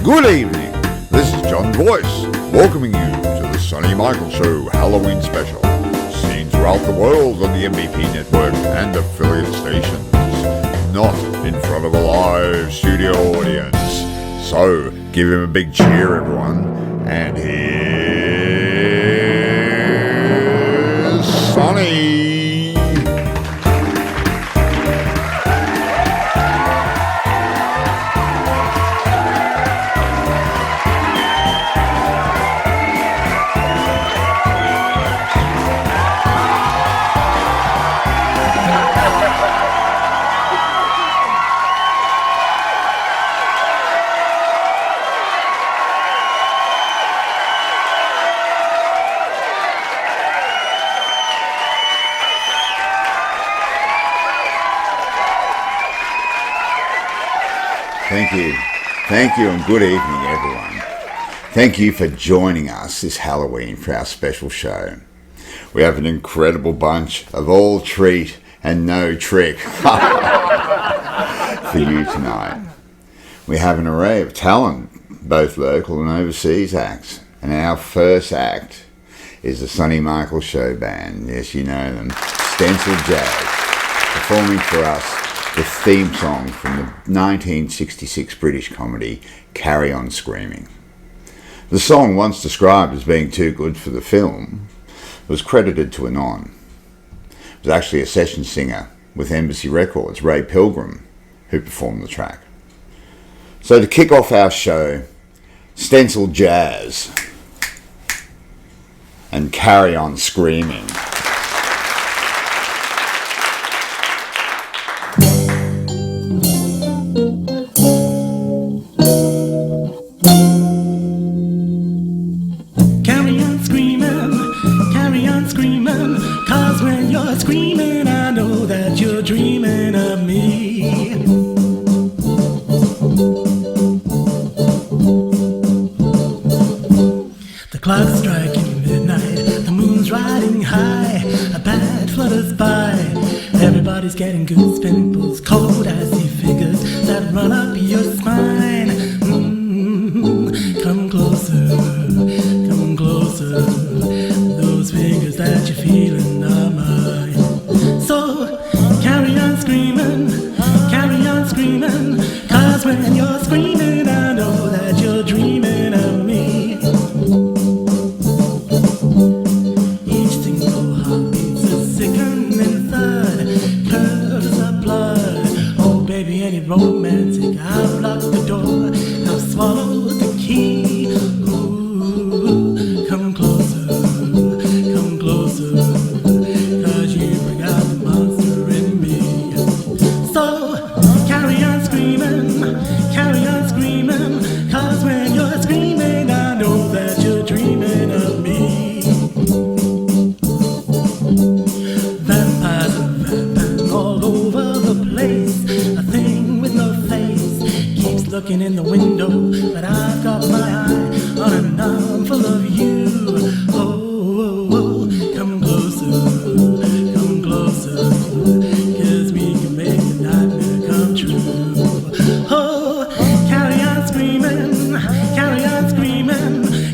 Good evening, this is John's voice, welcoming you to the Sonny Michael Show Halloween special, seen throughout the world on the MVP network and affiliate stations, not in front of a live studio audience. So, give him a big cheer, everyone, and here's Sonny! Thank you, and good evening, everyone. Thank you for joining us this Halloween for our special show. We have an incredible bunch of all treat and no trick for you tonight. We have an array of talent, both local and overseas acts, and our first act is the Sonny Michael Show Band. Yes, you know them, Stencil Jazz, performing for us the theme song from the 1966 British comedy Carry On Screaming. The song, once described as being too good for the film, was credited to a non. It was actually a session singer with Embassy Records, Ray Pilgrim, who performed the track. So to kick off our show, Stencil Jazz and Carry On Screaming. Screaming, I know that you're dreaming of me. The clock's striking midnight, the moon's riding high, a bat flutters by, everybody's getting goose pimples, cold as the figures that run up your spine. Come closer, those fingers that you're feeling are mine. So carry on screaming, cause when you're screaming I know that you're dreaming of me. Each single heartbeat's a sickening thud, curves of blood. Oh baby, any romantic, I've locked the door, I've swallowed the key. Ooh, come closer, cause you bring out the monster in me. So carry on screaming, cause when you're screaming I know that you're dreaming of me. Vampires all over the place, a thing with no face keeps looking in the window, but I've got my eye on an arm full of you. Oh, come closer, cause we can make the nightmare come true. Oh, carry on screaming,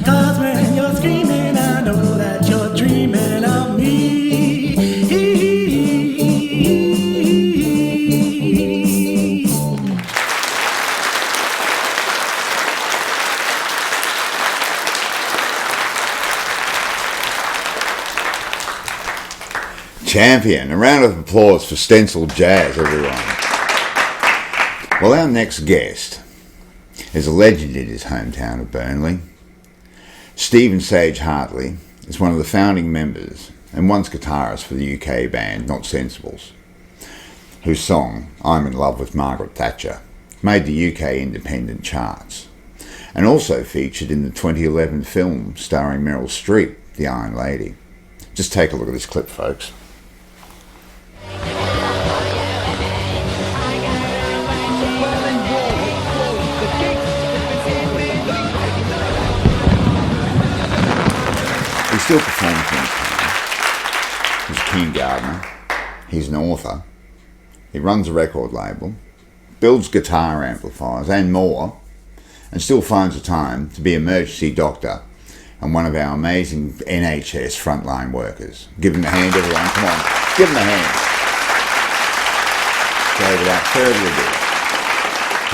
cause when you're screaming I know that you're dreaming of me. Champion. A round of applause for Stencil Jazz, everyone. Well, our next guest is a legend in his hometown of Burnley. Stephen Sage Hartley is one of the founding members and once guitarist for the UK band Not Sensibles, whose song I'm in Love with Margaret Thatcher made the UK independent charts and also featured in the 2011 film starring Meryl Streep, The Iron Lady. Just take a look at this clip, folks. He still performs in his town. He's a keen gardener. He's an author. He runs a record label, builds guitar amplifiers and more, and still finds the time to be emergency doctor and one of our amazing NHS frontline workers. Give him a hand, everyone. Come on, give him a hand. So without further ado,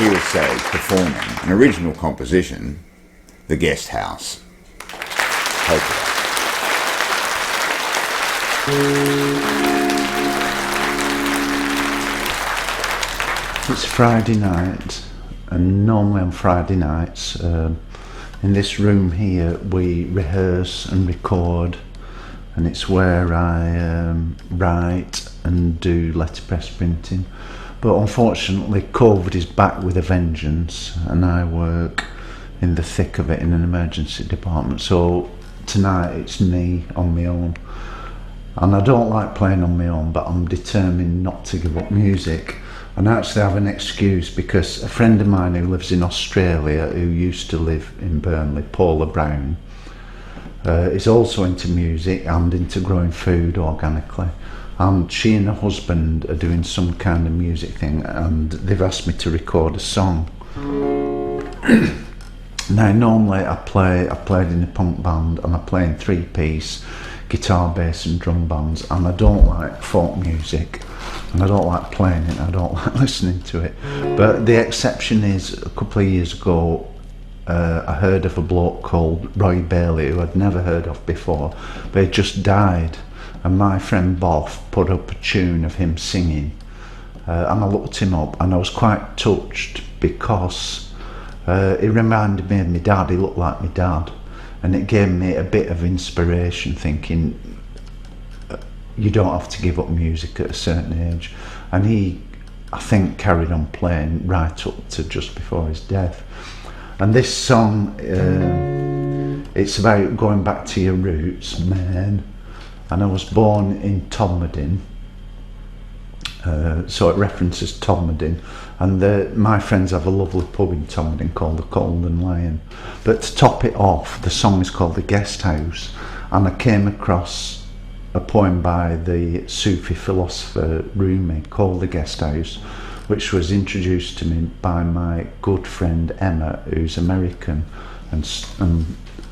here is Sage performing an original composition, The Guest House. Hope It's Friday night, and normally on Friday nights in this room here we rehearse and record, and it's where I write and do letterpress printing. But unfortunately COVID is back with a vengeance, and I work in the thick of it in an emergency department, so tonight it's me on my own. And I don't like playing on my own, but I'm determined not to give up music. And I actually have an excuse, because a friend of mine who lives in Australia, who used to live in Burnley, Paula Brown, is also into music and into growing food organically. And she and her husband are doing some kind of music thing, and they've asked me to record a song. Now normally I played in a punk band, and I play in three-piece guitar, bass and drum bands, and I don't like folk music, and I don't like playing it, I don't like listening to it. But the exception is, a couple of years ago I heard of a bloke called Roy Bailey, who I'd never heard of before, but he just died, and my friend Boff put up a tune of him singing, and I looked him up, and I was quite touched, because he reminded me of my dad. He looked like my dad, and it gave me a bit of inspiration, thinking you don't have to give up music at a certain age. And he, I think, carried on playing right up to just before his death. And this song, it's about going back to your roots, man. And I was born in Todmorden, so it references Todmorden, and my friends have a lovely pub in Todmorden called the Golden Lion. But to top it off, the song is called The Guest House, and I came across a poem by the Sufi philosopher Rumi called The Guest House, which was introduced to me by my good friend Emma, who's American and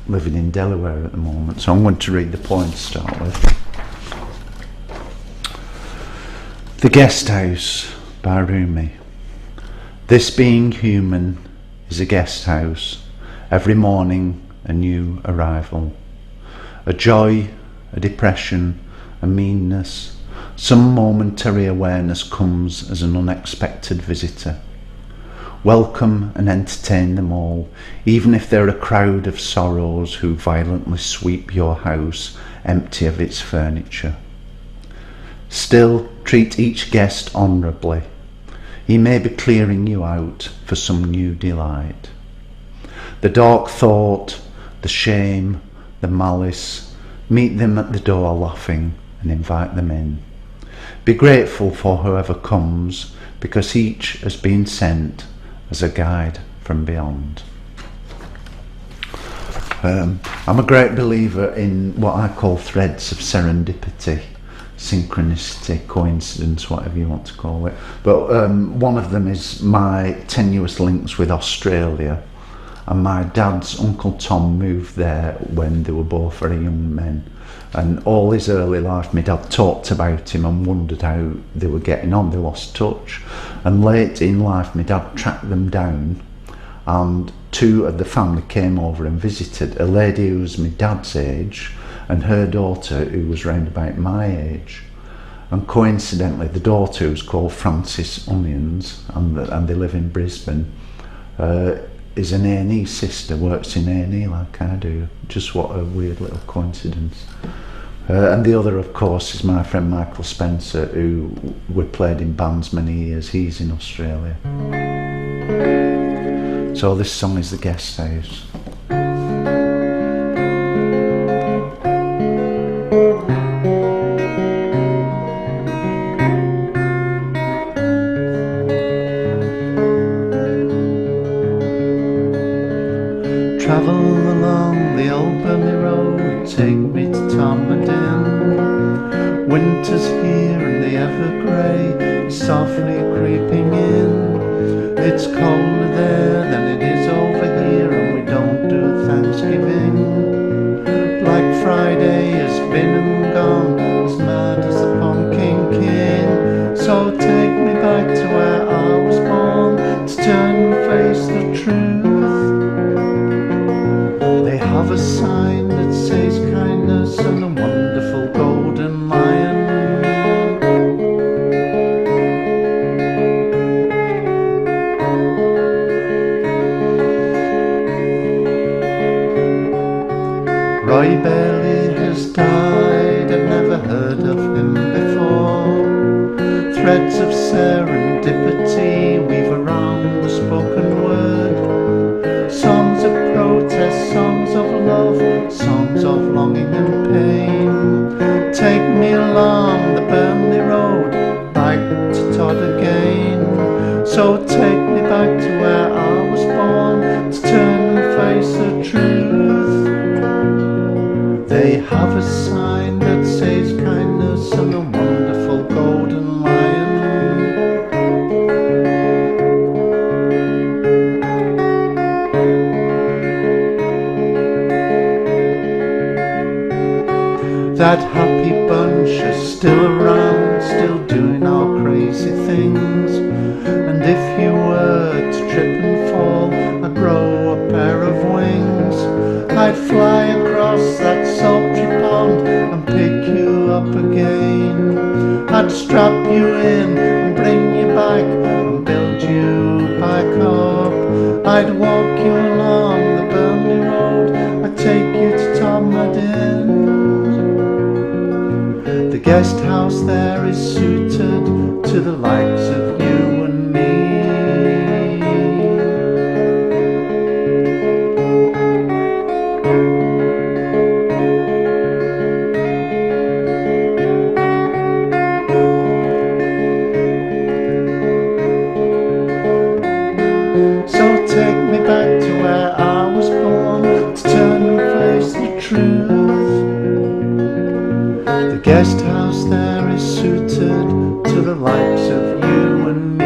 living in Delaware at the moment. So I'm going to read the poem to start with. The Guest House by Rumi. This being human is a guest house, every morning a new arrival. A joy, a depression, a meanness, some momentary awareness comes as an unexpected visitor. Welcome and entertain them all, even if they're a crowd of sorrows who violently sweep your house empty of its furniture. Still, treat each guest honourably. He may be clearing you out for some new delight. The dark thought, the shame, the malice, meet them at the door laughing and invite them in. Be grateful for whoever comes, because each has been sent as a guide from beyond. I'm a great believer in what I call threads of serendipity, synchronicity, coincidence, whatever you want to call it. But one of them is my tenuous links with Australia. And my dad's Uncle Tom moved there when they were both very young men. And all his early life, my dad talked about him and wondered how they were getting on. They lost touch. And late in life, my dad tracked them down, and two of the family came over and visited, a lady who was my dad's age and her daughter who was round about my age. And coincidentally, the daughter, who's called Frances Onions, and they live in Brisbane, is an A&E sister, works in A&E like I do. Just what a weird little coincidence. And the other, of course, is my friend Michael Spencer, who we played in bands many years. He's in Australia. So this song is The Guest House. Travel along the old Burnley road, take me to Todmorden. Winter's here and the evergrey is softly creeping in. It's colder there than it is over here. Ray Bailey has died, I've never heard of him before. Threads of serendipity weave around the spoken word. Songs of protest, songs of love, songs of longing and pain. Take me along the Burnley Road, back to Todd again. So take me back to where I was born, to turn and face the truth. They have a sign that says kindness and a wonderful golden lion. That happy bunch is still around, still doing our crazy things. And if you were to trip and fall, I'd grow a pair of wings. I'd fly across that sultry pond and pick you up again. I'd strap you in and bring you back and build you back up. I'd walk you along the Burnley Road, I'd take you to Tomadin. The guest house there is suited to the likes of you and me. So take me back to where I was born, to turn and face the truth. The guest house there is suited to the likes of you and me.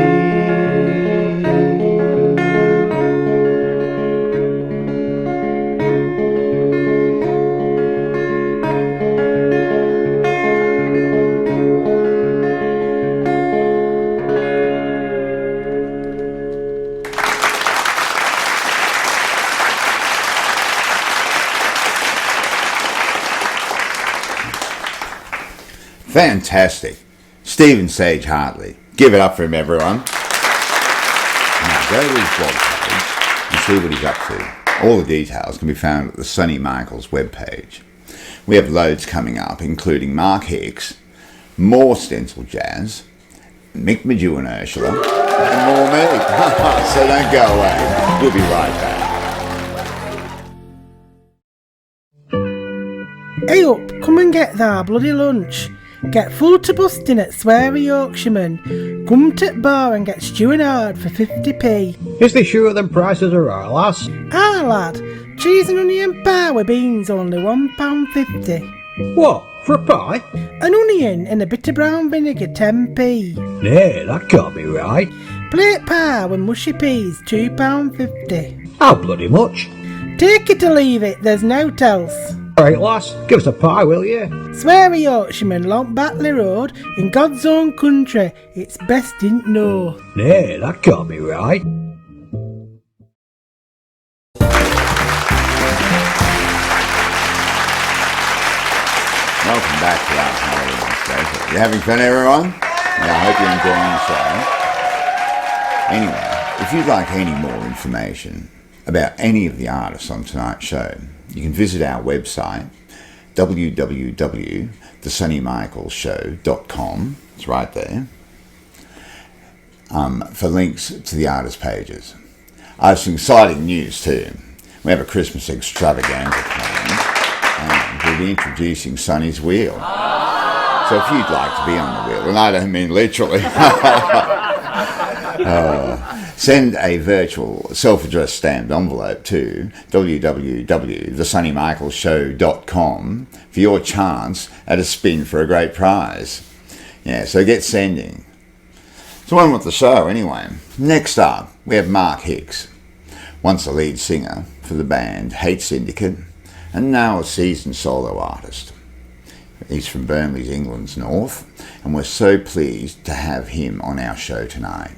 Fantastic. Stephen Sage Hartley. Give it up for him, everyone. Now go to his blog page and see what he's up to. All the details can be found at the Sonny Michaels webpage. We have loads coming up, including Mark Hicks, more stencil jazz, Mick Maju and Ursula, and more me. So don't go away. We'll be right back. Hey up, come and get thy bloody lunch. Get full to busting at Sweary Yorkshireman. Come to the bar and get stewing hard for 50p. Is they sure them prices are right, lass? Ah lad, cheese and onion pie with beans only £1.50. What, for a pie? An onion and a bit of brown vinegar 10p. Nay, that can't be right. Plate pie with mushy peas £2.50. How bloody much? Take it or leave it, there's nought else. Right, lass, give us a pie, will you? Sweary Yorkshireman, Long Batley Road, in God's own country, it's best didn't know. Nay, that can't be right. Welcome back to our Halloween special. You having fun, everyone? Yeah, I hope you're enjoying the show. Anyway, if you'd like any more information about any of the artists on tonight's show, you can visit our website, www.thesonnymichaelsshow.com. It's right there. For links to the artist pages. I have some exciting news too. We have a Christmas extravaganza planned, and we'll be introducing Sonny's Wheel. So if you'd like to be on the wheel, and I don't mean literally, send a virtual self-addressed stamped envelope to www.thesonnymichaelsshow.com for your chance at a spin for a great prize. Yeah, so get sending. So on with the show anyway. Next up, we have Mark Hicks, once a lead singer for the band Hate Syndicate, and now a seasoned solo artist. He's from Burnley's England's north, and we're so pleased to have him on our show tonight.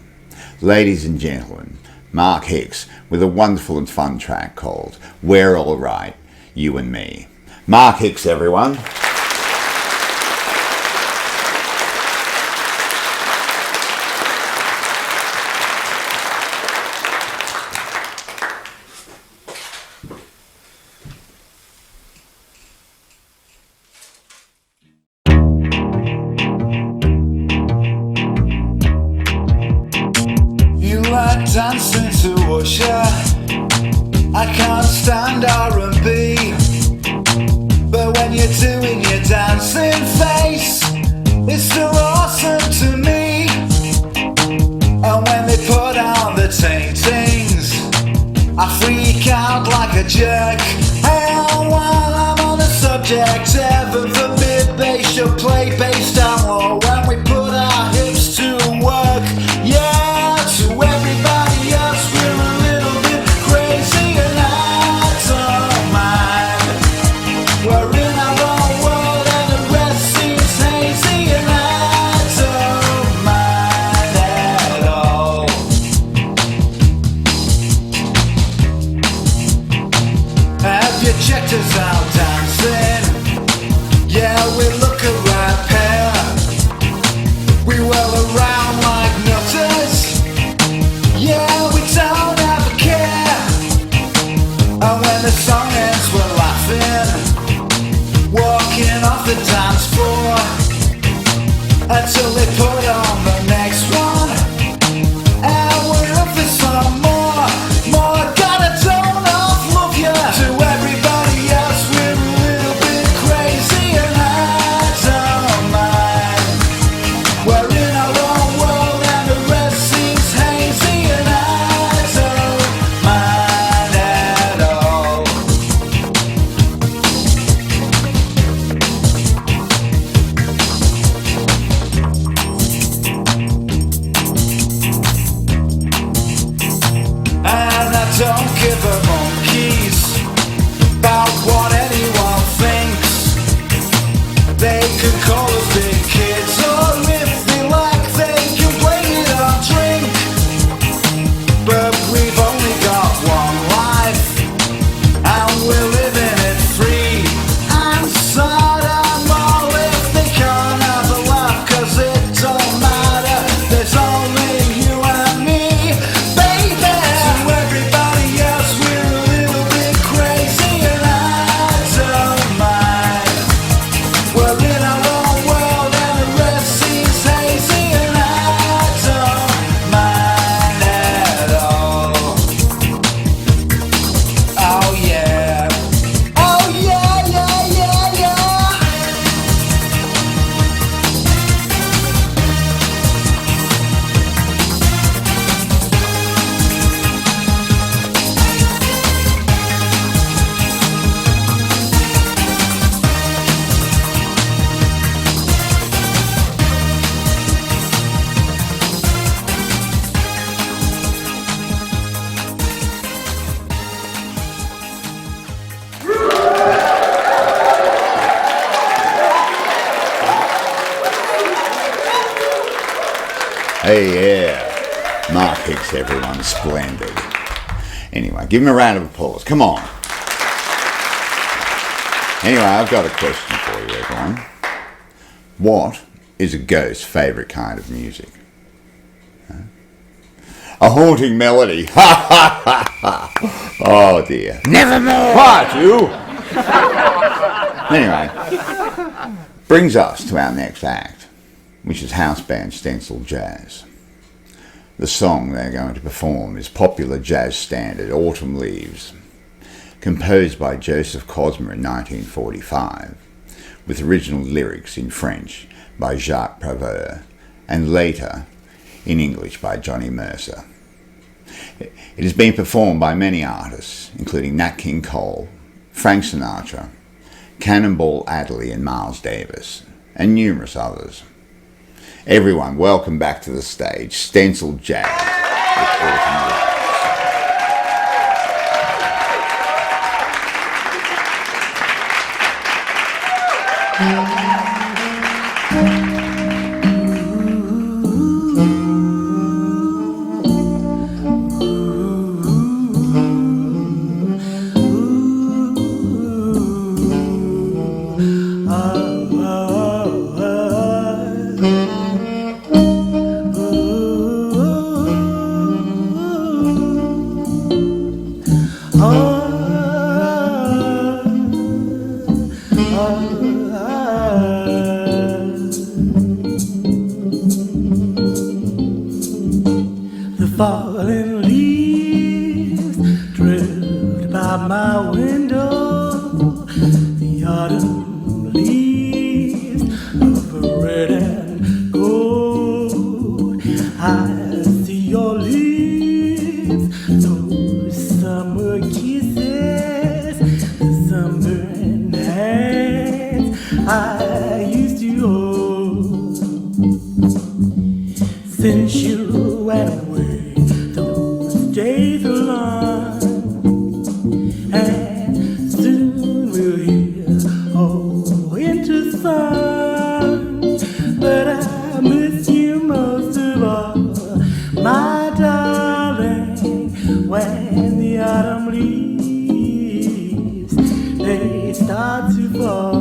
Ladies and gentlemen, Mark Hicks with a wonderful and fun track called We're All Right, You and Me. Mark Hicks, everyone. like dancing to Usher. I can't stand R&B, but when you're doing your dancing face, it's still awesome to me. And when they put on the ting-tings, I freak out like a jerk. And while I'm on the subject, heaven forbid they should play bass down low when we put our hips to work. Yeah, to everybody else we're a little bit crazy, and I don't mind. We're in our own world and the rest seems hazy, and I don't mind at all. Have you checked us out dancing? Yeah, we look a right pair. We whirl around like nutters. Yeah, we don't ever care. And when the song ends we're laughing, walking off the dance floor until they put on the next one. And we're up for some more. Gotta turn off, love ya. To everybody else we're a little bit crazy, and I don't mind. We're in our own world and the rest seems hazy, and I don't mind at all. And I don't give a monkeys about what anyone thinks. They can call us big kids, or if they like they can blame it on drink. But we've only got one life, and we're living it free. And sorta more if they can't have a laugh, 'cause it don't matter, there's only you and me, baby. To everybody else we're a little bit crazy, and I don't mind. We're in our own world and the rest seems hazy, and I don't mind at all. Oh yeah. Oh yeah, yeah, yeah, yeah. Hey, yeah. Mark Hicks, everyone. Splendid. Anyway, give him a round of applause. Come on. Anyway, I've got a question for you, everyone. What is a ghost's favourite kind of music? Huh? A haunting melody. Ha ha ha ha. Oh dear. Nevermore. What, you? Anyway, brings us to our next act, which is house band Stencil Jazz. The song they're going to perform is popular jazz standard Autumn Leaves, composed by Joseph Cosma in 1945, with original lyrics in French by Jacques Prévert, and later in English by Johnny Mercer. It has been performed by many artists, including Nat King Cole, Frank Sinatra, Cannonball Adderley and Miles Davis, and numerous others. Everyone, welcome back to the stage, Stencil Jazz with Autumn Leaves. falling leaves drift by my window. The autumn leaves of red and gold. I see your lips, those summer kisses, the sunburned hands I used to hold. Since you went away, those days are long, and soon we'll hear winter song. But I miss you most of all, my darling, when the autumn leaves they start to fall.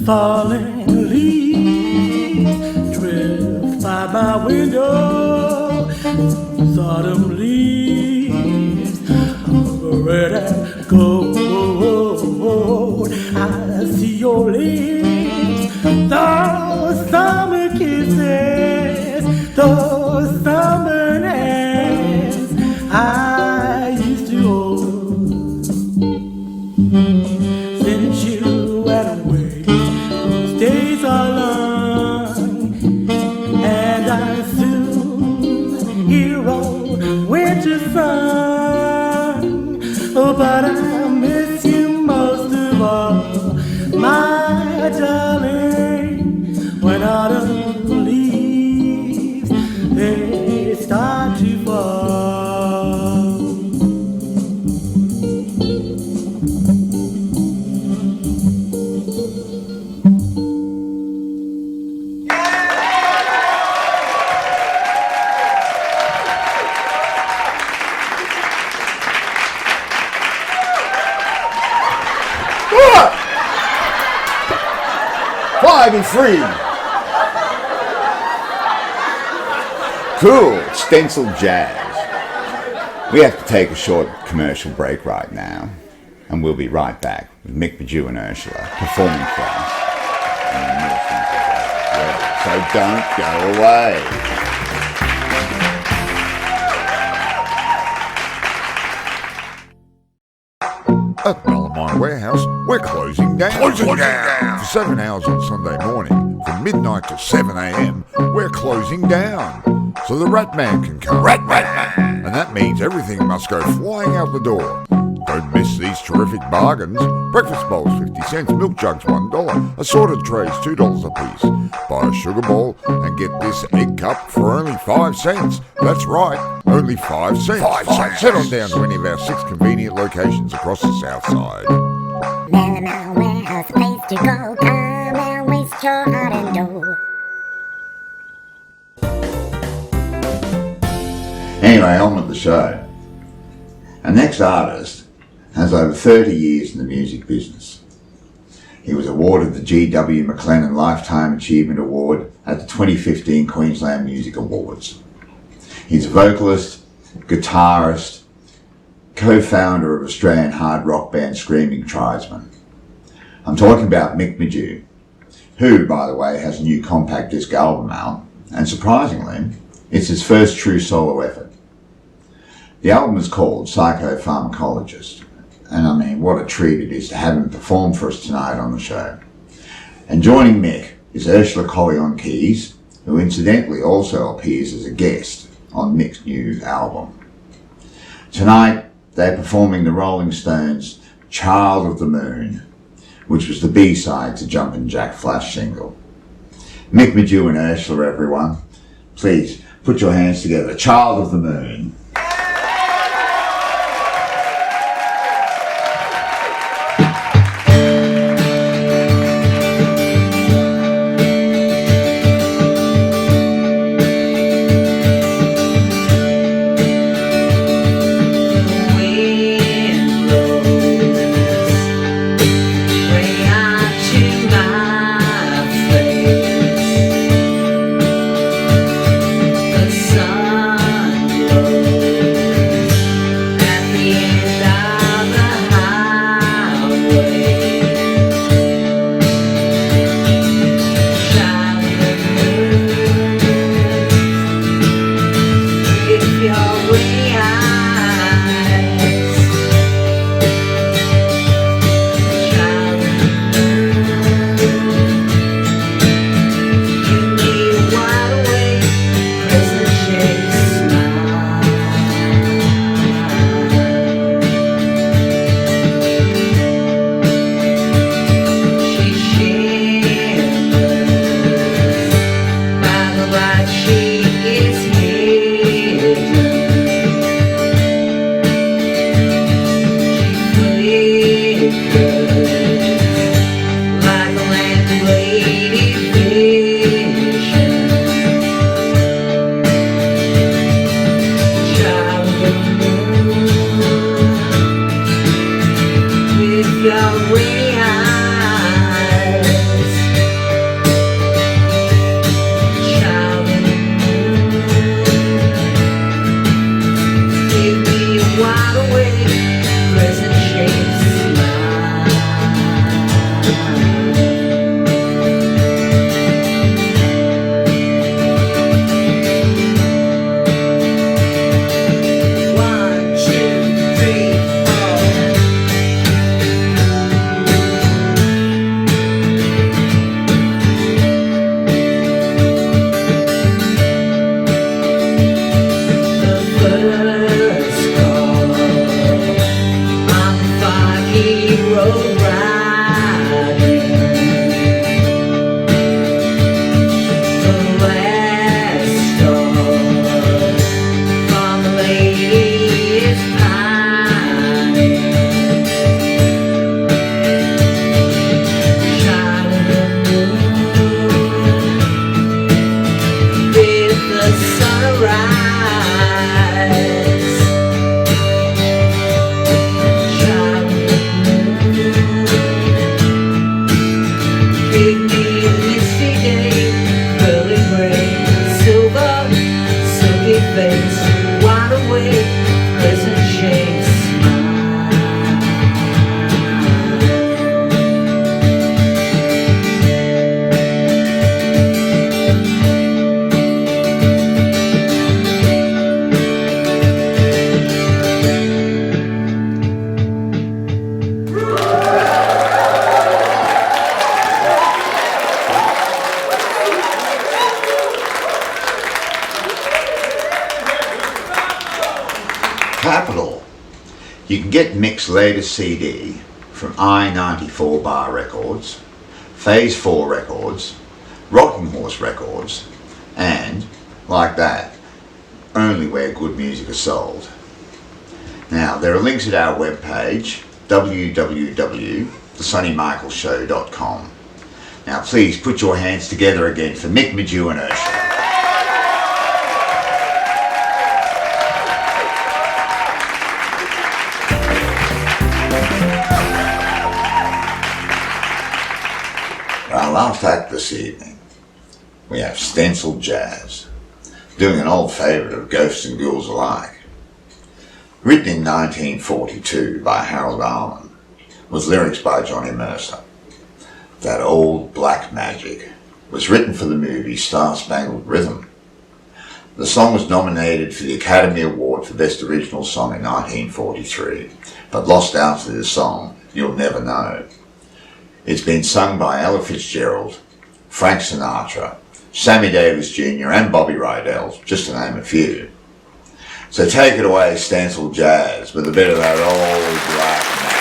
Falling leaves drift by my window. Those autumn leaves of red and gold. I see your lips, those summer kisses, those summer hands I used to hold. Since you went away, days are long, and I soon hear old winter song. Oh, but I miss you most of all, my darling, when autumn leaves they start to fall. Fly be free. Cool, stencil jazz. We have to take a short commercial break right now, and we'll be right back with Mick Perdue and Ursula performing for us. So don't go away. At Mallamine Warehouse, we're closing down. For 7 hours on Sunday morning, from midnight to 7 a.m, we're closing down. So the Rat Man can come. And that means everything must go flying out the door. Don't miss these terrific bargains. Breakfast bowls 50 cents, milk jugs $1, assorted trays $2 a piece. Buy a sugar bowl and get this egg cup for only 5 cents. That's right, only 5 cents. 5 cents. Head on down to any of our 6 convenient locations across the south side. Mallamine Warehouse, place to go. Come and waste your heart and dough. Anyway, on with the show. Our next artist has over 30 years in the music business. He was awarded the G.W. McLennan Lifetime Achievement Award at the 2015 Queensland Music Awards. He's a vocalist, guitarist, co-founder of Australian hard rock band Screaming Tribesmen. I'm talking about Mick Perdue, who, by the way, has a new compact disc album out, and surprisingly, it's his first true solo effort. The album is called Psychopharmacologist, and I mean, what a treat it is to have him perform for us tonight on the show. And joining Mick is Ursula Colley on keys, who incidentally also appears as a guest on Mick's new album. Tonight, they're performing the Rolling Stones' Child of the Moon, which was the B-side to Jumpin' Jack Flash single. Mick, Madu and Ursula, everyone, please put your hands together. Child of the Moon. Capital. You can get Mick's latest CD from I-94 Bar Records, Phase 4 Records, Rocking Horse Records, and, like that, only where good music is sold. Now, there are links at our webpage, www.thesonnymichaelshow.com. Now, please put your hands together again for Mick, Madu and Ursula. Our last act this evening, we have Stenciled Jazz, doing an old favourite of Ghosts and Ghouls alike. Written in 1942 by Harold Arlen, with lyrics by Johnny Mercer. That Old Black Magic was written for the movie Star Spangled Rhythm. The song was nominated for the Academy Award for Best Original Song in 1943, but lost out to the song You'll Never Know. It's been sung by Ella Fitzgerald, Frank Sinatra, Sammy Davis Jr. and Bobby Rydell, just to name a few. So take it away, Stencil Jazz, with a bit of that old black magic.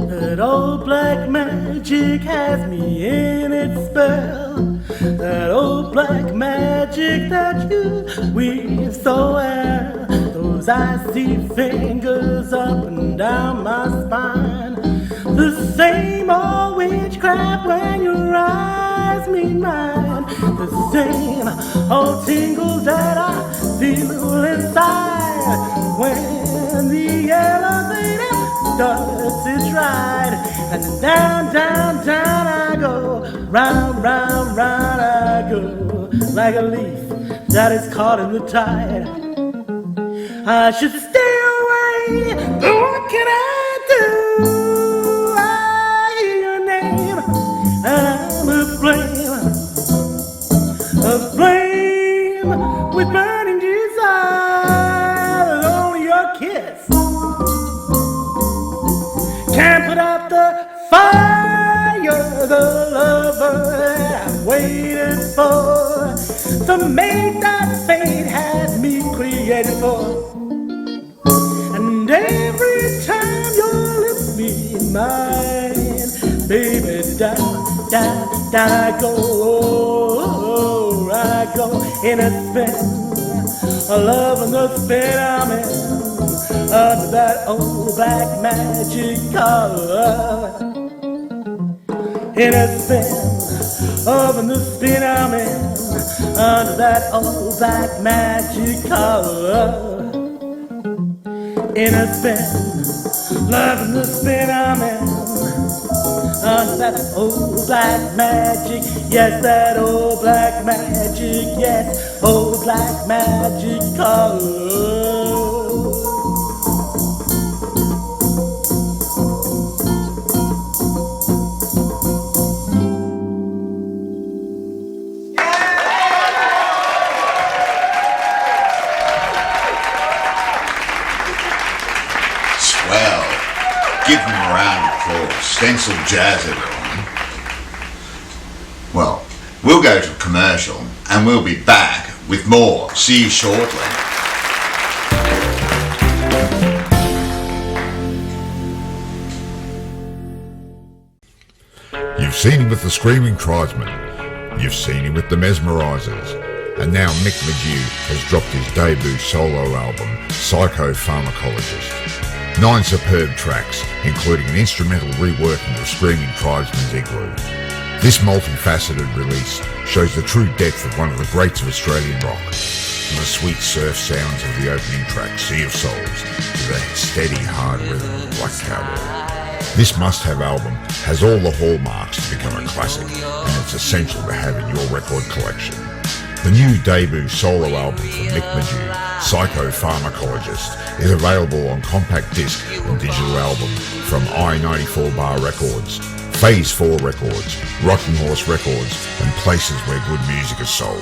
That old black magic has me in its spell. That old black magic that you weave so well. Those icy fingers up and down my spine. The same old witchcraft when your eyes meet mine. The same old tingle that I feel inside when the elevator starts its ride. And down, down, down I go, round, round, round I go, like a leaf that is caught in the tide. I should stay away, but what can I do? I hear your name, and I'm aflame with burning desire. Only your kiss can't put out the fire, the lover that I waited for, the mate that fate had me created for. And every time your lips meet mine, baby, down, down, down I go, in a spin, a love in the spin I'm in, under that old black magic color. In a spin, over the spin I'm in, under that old black magic color. In a spin, loving the spin I'm in, under that old black magic. Yes, that old black magic, yes, old black magic color. Give them a round of applause. Stencil Jazz, everyone. Well, we'll go to commercial and we'll be back with more. See you shortly. You've seen him with the Screaming Tribesmen. You've seen him with the Mesmerisers. And now Mick Magew has dropped his debut solo album, Psychopharmacologist. 9 superb tracks, including an instrumental reworking of Screaming Tribesmen's Igloo. This multifaceted release shows the true depth of one of the greats of Australian rock, from the sweet surf sounds of the opening track, Sea of Souls, to the steady, hard rhythm of Black Cowboy. This must-have album has all the hallmarks to become a classic, and it's essential to have in your record collection. The new debut solo album from Mick Magew, Psychopharmacologist, is available on compact disc and digital album from I-94 Bar Records, Phase 4 Records, Rocking Horse Records, and places where good music is sold.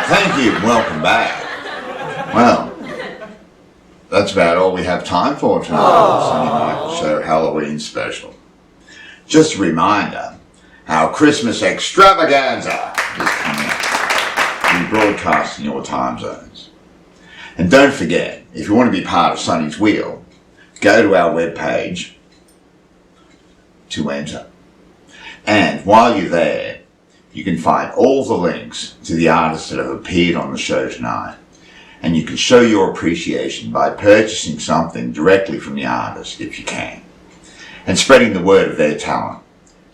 Thank you and welcome back. Well, that's about all we have time for tonight on the Sonny Michael Show Halloween special. Just a reminder, our Christmas extravaganza is coming up. We broadcast in your time zones. And don't forget, if you want to be part of Sonny's Wheel, go to our webpage to enter. And while you're there, you can find all the links to the artists that have appeared on the show tonight. And you can show your appreciation by purchasing something directly from the artist if you can, and spreading the word of their talent.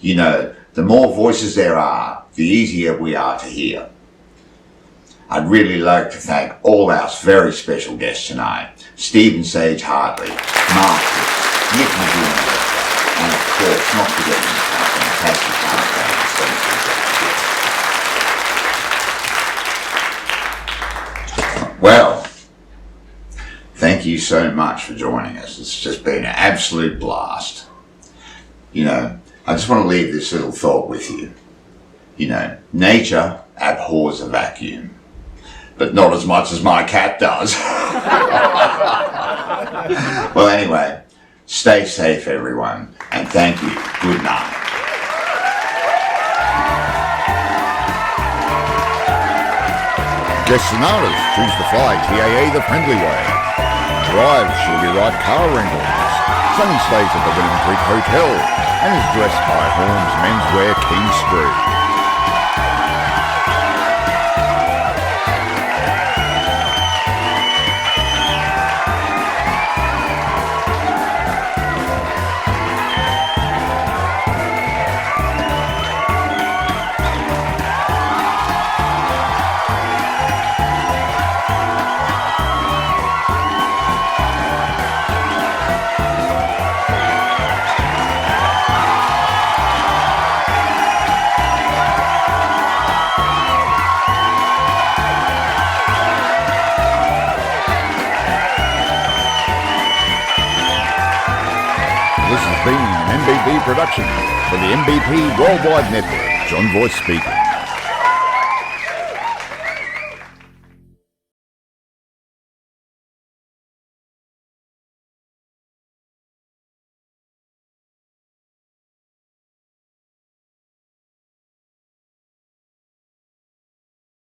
You know, the more voices there are, the easier we are to hear. I'd really like to thank all our very special guests tonight, Stephen Sage Hartley, Mark Hicks, Nick Magew, and of course, not forgetting our fantastic art band, Stencil Jazz. Well, thank you so much for joining us. It's just been an absolute blast. You know, I just want to leave this little thought with you. You know, nature abhors a vacuum, but not as much as my cat does. Well, anyway, stay safe, everyone, and thank you. Good night. Destinadas, choose to fly TAA the friendly way. Drive, she'll be right car rentals. Sunny stays at the WYNNUM Creek Hotel and is dressed by Horns Menswear King Street. This has been an MBP production for the MBP Worldwide Network. John Voice speaking.